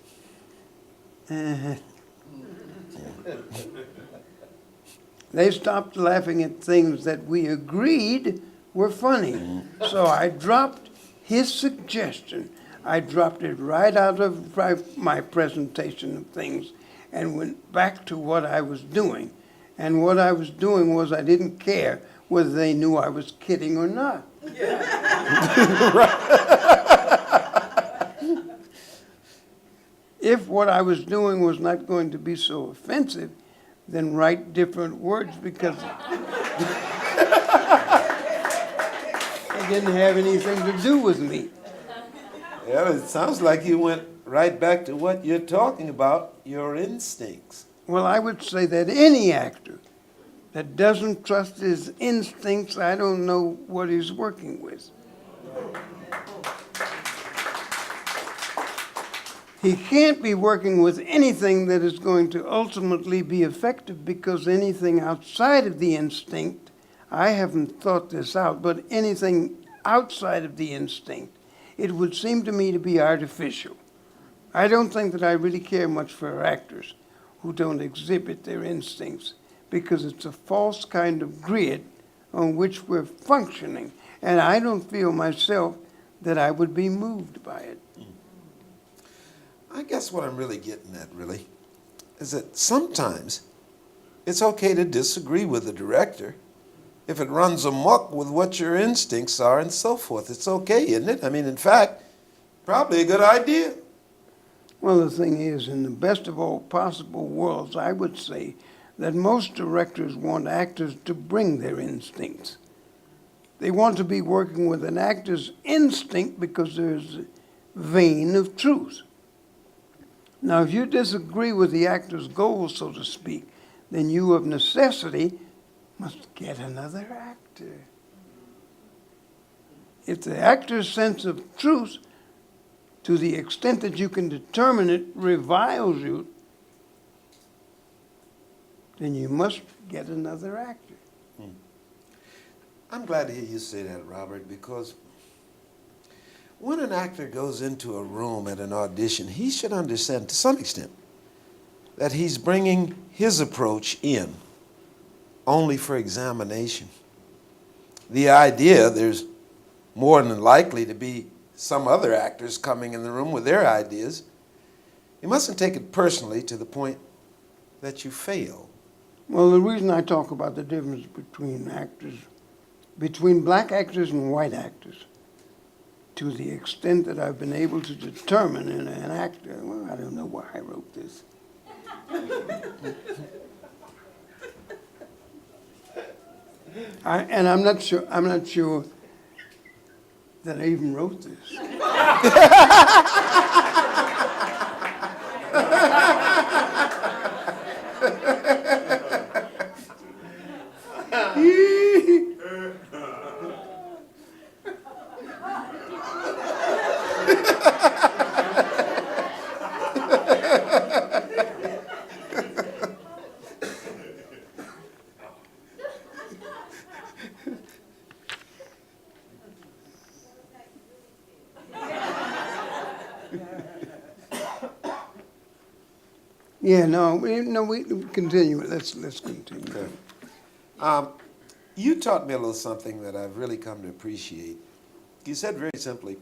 they stopped laughing at things that we agreed were funny. So I dropped his suggestion. I dropped it right out of my presentation of things and went back to what I was doing. And what I was doing was I didn't care whether they knew I was kidding or not. If what I was doing was not going to be so offensive, then write different words because it didn't have anything to do with me. Yeah, it sounds like you went right back to what you're talking about, your instincts. Well, I would say that any actor that doesn't trust his instincts, I don't know what he's working with. He can't be working with anything that is going to ultimately be effective because anything outside of the instinct, I haven't thought this out, but anything outside of the instinct, it would seem to me to be artificial. I don't think that I really care much for actors who don't exhibit their instincts because it's a false kind of grid on which we're functioning, and I don't feel myself that I would be moved by it. I guess what I'm really getting at, really, is that sometimes it's okay to disagree with the director if it runs amok with what your instincts are and so forth. It's okay, isn't it? I mean, in fact, probably a good idea. Well, the thing is, in the best of all possible worlds, I would say that most directors want actors to bring their instincts. They want to be working with an actor's instinct because there's a vein of truth. Now, if you disagree with the actor's goal, so to speak, then you of necessity must get another actor. If the actor's sense of truth, to the extent that you can determine it, reviles you, then you must get another actor. I'm glad to hear you say that, Robert, because when an actor goes into a room at an audition, he should understand to some extent that he's bringing his approach in only for examination. The idea, there's more than likely to be some other actors coming in the room with their ideas. You mustn't take it personally to the point that you fail. Well, the reason I talk about the difference between actors, between black actors and white actors, to the extent that I've been able to determine in an actor, well, I don't know why I wrote this. And I'm not sure that I even wrote this. Yeah, we continue it. Let's continue. Okay. You taught me a little something that I've really come to appreciate. You said very simply,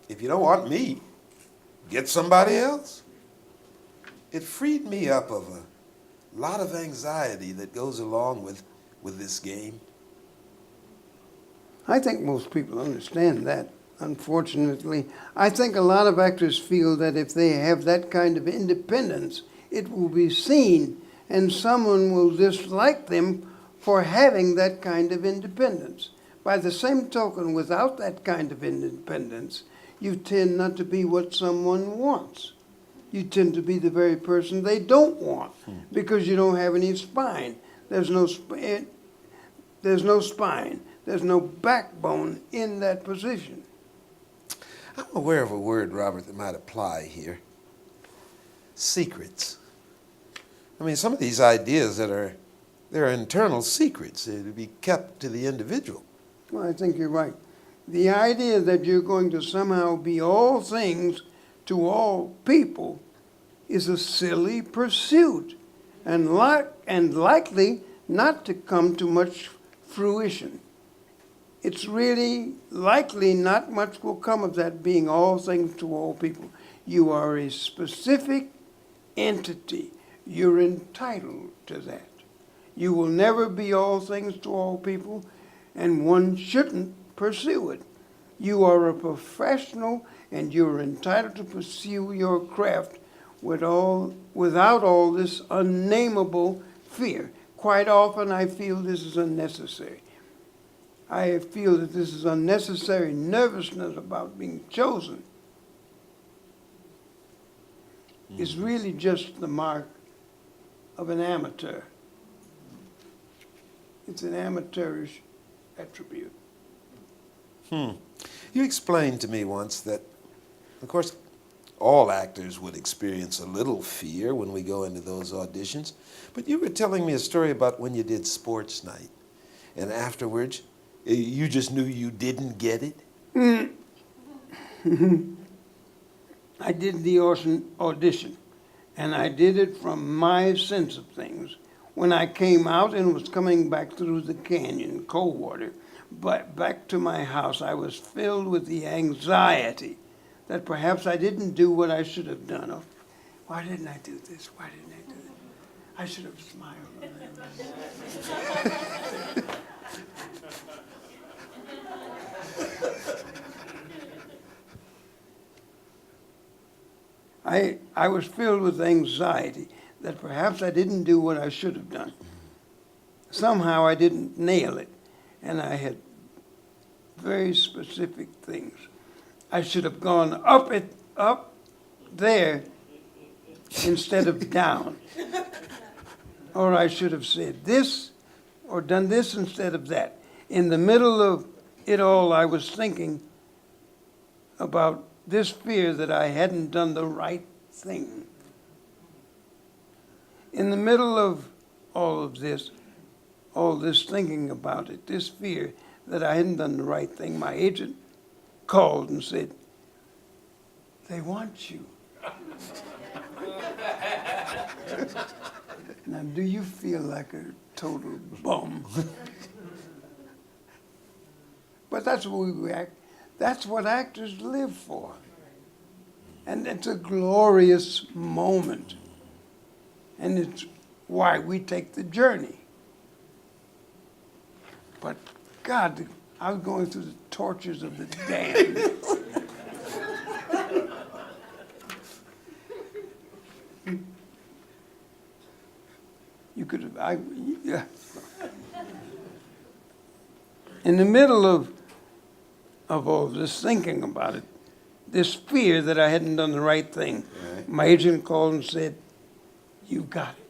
if you don't want me, get somebody else. It freed me up of a lot of anxiety that goes along with this game. I think most people understand that. Unfortunately, I think a lot of actors feel that if they have that kind of independence, it will be seen and someone will dislike them for having that kind of independence. By the same token, without that kind of independence, you tend not to be what someone wants. You tend to be the very person they don't want because you don't have any spine. There's no spine. There's no backbone in that position. I'm aware of a word, Robert, that might apply here. Secrets. I mean, some of these ideas they're internal secrets. They're to be kept to the individual. Well, I think you're right. The idea that you're going to somehow be all things to all people is a silly pursuit and likely not to come to much fruition. It's really likely not much will come of that being all things to all people. You are a specific entity. You're entitled to that. You will never be all things to all people, and one shouldn't pursue it. You are a professional, and you're entitled to pursue your craft without all this unnameable fear. Quite often I feel this is unnecessary. I feel that this is unnecessary nervousness about being chosen. It's really just the mark of an amateur. It's an amateurish attribute. You explained to me once that, of course, all actors would experience a little fear when we go into those auditions, but you were telling me a story about when you did sports night, and afterwards, you just knew you didn't get it? I did the audition, and I did it from my sense of things. When I came out and was coming back through the canyon, Coldwater, but back to my house, I was filled with the anxiety that perhaps I didn't do what I should have done. Or, why didn't I do this? Why didn't I do that? I should have smiled. I was filled with anxiety that perhaps I didn't do what I should have done. Somehow I didn't nail it, and I had very specific things. I should have gone up there instead of down. Or I should have said this or done this instead of that. In the middle of it all, I was thinking about this fear that I hadn't done the right thing. In the middle of all this thinking about it, this fear that I hadn't done the right thing, my agent called and said, "They want you." Now, do you feel like a total bum? But that's what we act. That's what actors live for. And it's a glorious moment. And it's why we take the journey. But God, I was going through the tortures of the damned. You could have, yeah. In the middle of all this thinking about it, this fear that I hadn't done the right thing, my agent called and said, "You got it.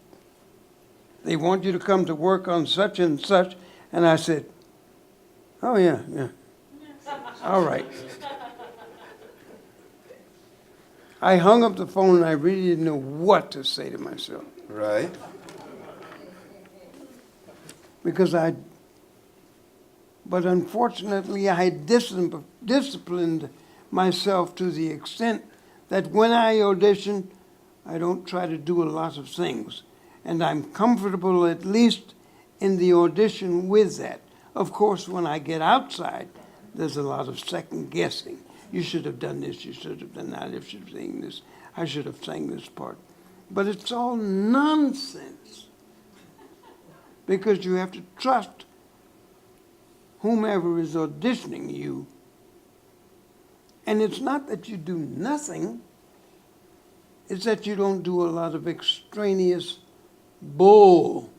They want you to come to work on such and such." And I said, "Oh, yeah. All right." I hung up the phone and I really didn't know what to say to myself. Right. But unfortunately, I had disciplined myself to the extent that when I audition, I don't try to do a lot of things. And I'm comfortable at least in the audition with that. Of course, when I get outside, there's a lot of second guessing. You should have done this, you should have done that, if you should have sang this, I should have sang this part. But it's all nonsense. Because you have to trust whomever is auditioning you. And it's not that you do nothing, it's that you don't do a lot of extraneous bull.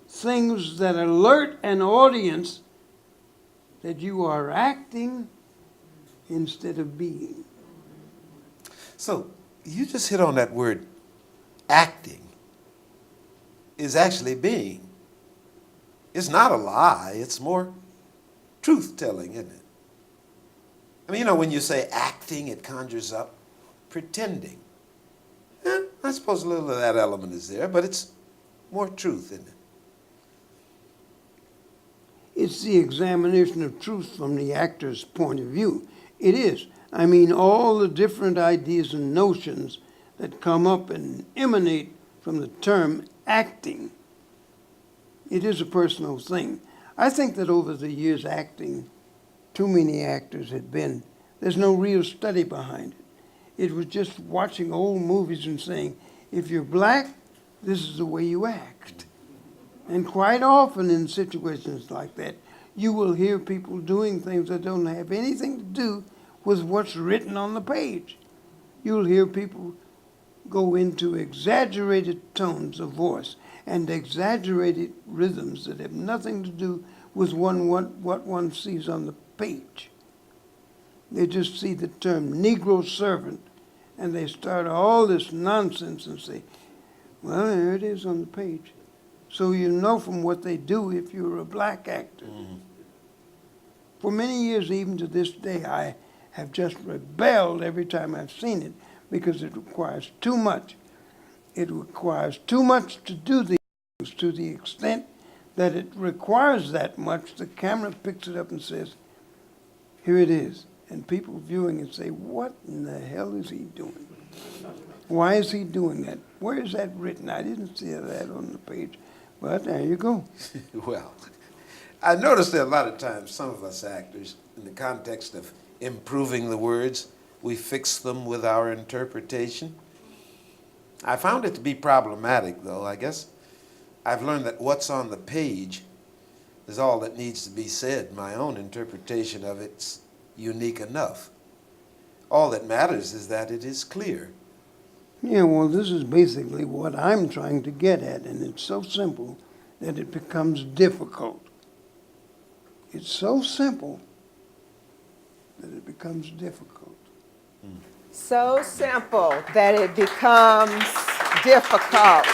Things that alert an audience that you are acting instead of being. So you just hit on that word, acting is actually being. It's not a lie, it's more truth-telling, isn't it? I mean, you know, when you say acting, it conjures up pretending. I suppose a little of that element is there, but it's more truth in it. It's the examination of truth from the actor's point of view. It is. I mean, all the different ideas and notions that come up and emanate from the term acting. It is a personal thing. I think that over the years acting, too many actors had been, there's no real study behind it. It was just watching old movies and saying, if you're black, this is the way you act. And quite often in situations like that, you will hear people doing things that don't have anything to do with what's written on the page. You'll hear people go into exaggerated tones of voice and exaggerated rhythms that have nothing to do with what one sees on the page. They just see the term Negro servant and they start all this nonsense and say, well, there it is on the page. So you know from what they do if you're a black actor. Mm-hmm. For many years, even to this day, I have just rebelled every time I've seen it because it requires too much. It requires too much to do these things to the extent that it requires that much. The camera picks it up and says, here it is. And people viewing it say, what in the hell is he doing? Why is he doing that? Where is that written? I didn't see that on the page. But there you go. Well, I noticed that a lot of times some of us actors, in the context of improving the words, we fix them with our interpretation. I found it to be problematic, though. I guess I've learned that what's on the page is all that needs to be said. My own interpretation of it's unique enough. All that matters is that it is clear. Yeah, well, this is basically what I'm trying to get at, and it's so simple that it becomes difficult. It's so simple that it becomes difficult. So simple that it becomes difficult.